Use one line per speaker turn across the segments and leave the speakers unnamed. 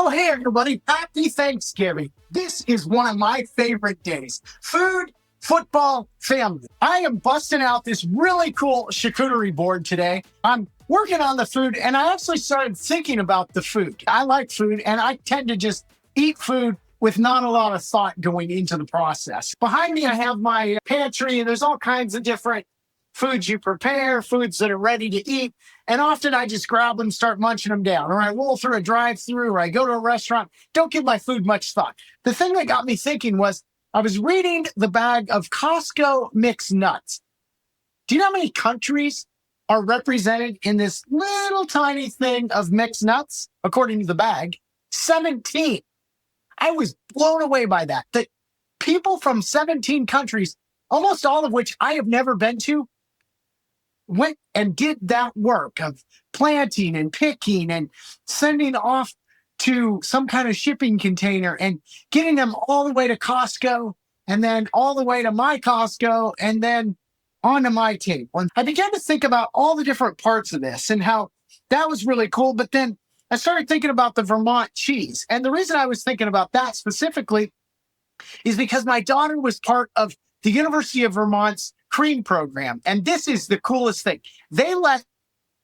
Oh, hey, everybody. Happy Thanksgiving. This is one of my favorite days. Food, football, family. I am busting out this really cool charcuterie board today. I'm working on the food, and I actually started thinking about the food. I like food, and I tend to just eat food with not a lot of thought going into the process. Behind me, I have my pantry, and there's all kinds of different foods you prepare, foods that are ready to eat. And often I just grab them, start munching them down, or I roll through a drive-through, or I go to a restaurant. Don't give my food much thought. The thing that got me thinking was I was reading the bag of Costco mixed nuts. Do you know how many countries are represented in this little tiny thing of mixed nuts? According to the bag, 17. I was blown away by that. That people from 17 countries, almost all of which I have never been to, went and did that work of planting and picking and sending off to some kind of shipping container and getting them all the way to Costco and then all the way to my Costco and then onto my table. And I began to think about all the different parts of this and how that was really cool. But then I started thinking about the Vermont cheese. And the reason I was thinking about that specifically is because my daughter was part of the University of Vermont's cream program. And this is the coolest thing. They let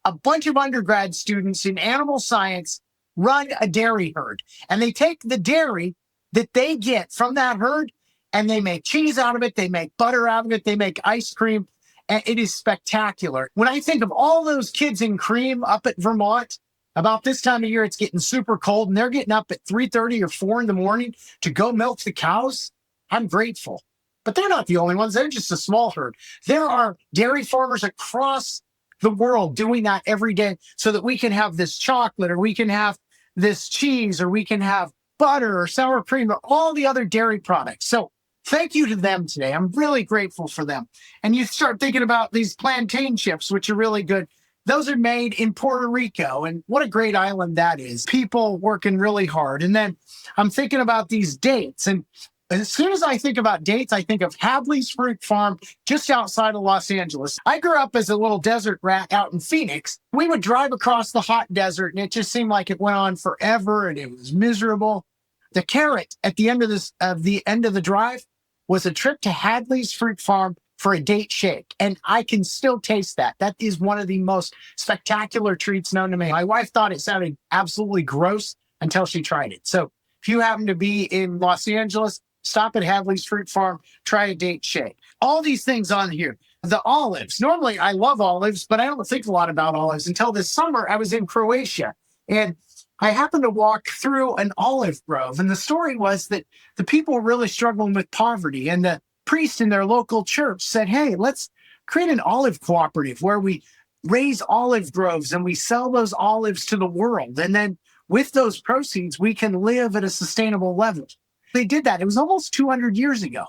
a bunch of undergrad students in animal science run a dairy herd. And they take the dairy that they get from that herd and they make cheese out of it. They make butter out of it. They make ice cream. And it is spectacular. When I think of all those kids in cream up at Vermont, about this time of year, it's getting super cold and they're getting up at 3:30 or 4 in the morning to go milk the cows. I'm grateful. But they're not the only ones. They're just a small herd. There are dairy farmers across the world doing that every day so that we can have this chocolate or we can have this cheese or we can have butter or sour cream or all the other dairy products. So thank you to them today. I'm really grateful for them. And you start thinking about these plantain chips, which are really good. Those are made in Puerto Rico. And what a great island that is. People working really hard. And then I'm thinking about these dates. And as soon as I think about dates, I think of Hadley's Fruit Farm just outside of Los Angeles. I grew up as a little desert rat out in Phoenix. We would drive across the hot desert, and it just seemed like it went on forever, and it was miserable. The carrot at the end of the drive was a trip to Hadley's Fruit Farm for a date shake, and I can still taste that. That is one of the most spectacular treats known to me. My wife thought it sounded absolutely gross until she tried it. So if you happen to be in Los Angeles, stop at Hadley's Fruit Farm, try a date shake. All these things on here. The olives. Normally, I love olives, but I don't think a lot about olives until this summer. I was in Croatia, and I happened to walk through an olive grove. And the story was that the people were really struggling with poverty. And the priest in their local church said, hey, let's create an olive cooperative where we raise olive groves and we sell those olives to the world. And then with those proceeds, we can live at a sustainable level. They did that. It was almost 200 years ago.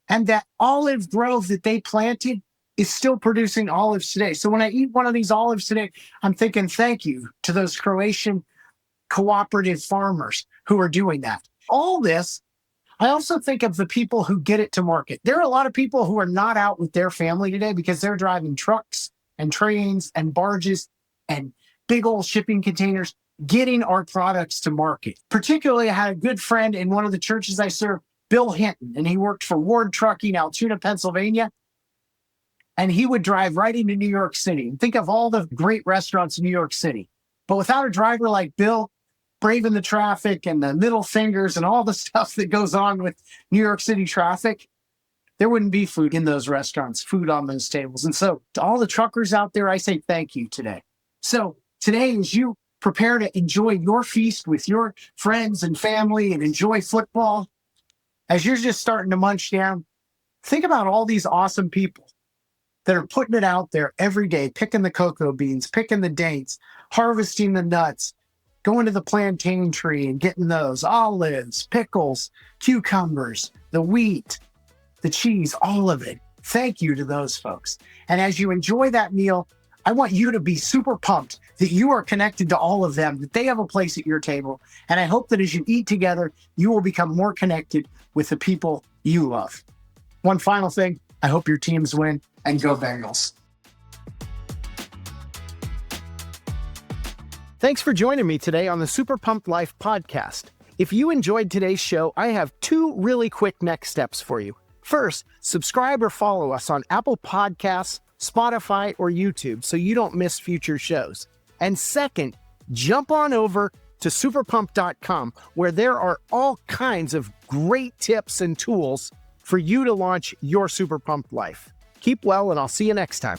And that olive grove that they planted is still producing olives today. So when I eat one of these olives today, I'm thinking thank you to those Croatian cooperative farmers who are doing that. All this, I also think of the people who get it to market. There are a lot of people who are not out with their family today because they're driving trucks and trains and barges and big old shipping containers, getting our products to market. Particularly, I had a good friend in one of the churches I serve, Bill Hinton, and he worked for Ward Trucking, Altoona, Pennsylvania. And he would drive right into New York City. And think of all the great restaurants in New York City. But without a driver like Bill, braving the traffic and the middle fingers and all the stuff that goes on with New York City traffic, there wouldn't be food in those restaurants, food on those tables. And so to all the truckers out there, I say thank you today. So today, as you prepare to enjoy your feast with your friends and family and enjoy football, as you're just starting to munch down, think about all these awesome people that are putting it out there every day, picking the cocoa beans, picking the dates, harvesting the nuts, going to the plantain tree and getting those olives, pickles, cucumbers, the wheat, the cheese, all of it. Thank you to those folks. And as you enjoy that meal, I want you to be super pumped that you are connected to all of them, that they have a place at your table. And I hope that as you eat together, you will become more connected with the people you love. One final thing, I hope your teams win, and go Bengals. Thanks for joining me today on the Super Pumped Life podcast. If you enjoyed today's show, I have 2 really quick next steps for you. First, subscribe or follow us on Apple Podcasts, Spotify, or YouTube so you don't miss future shows. And second, jump on over to superpump.com where there are all kinds of great tips and tools for you to launch your super pumped life. Keep well, and I'll see you next time.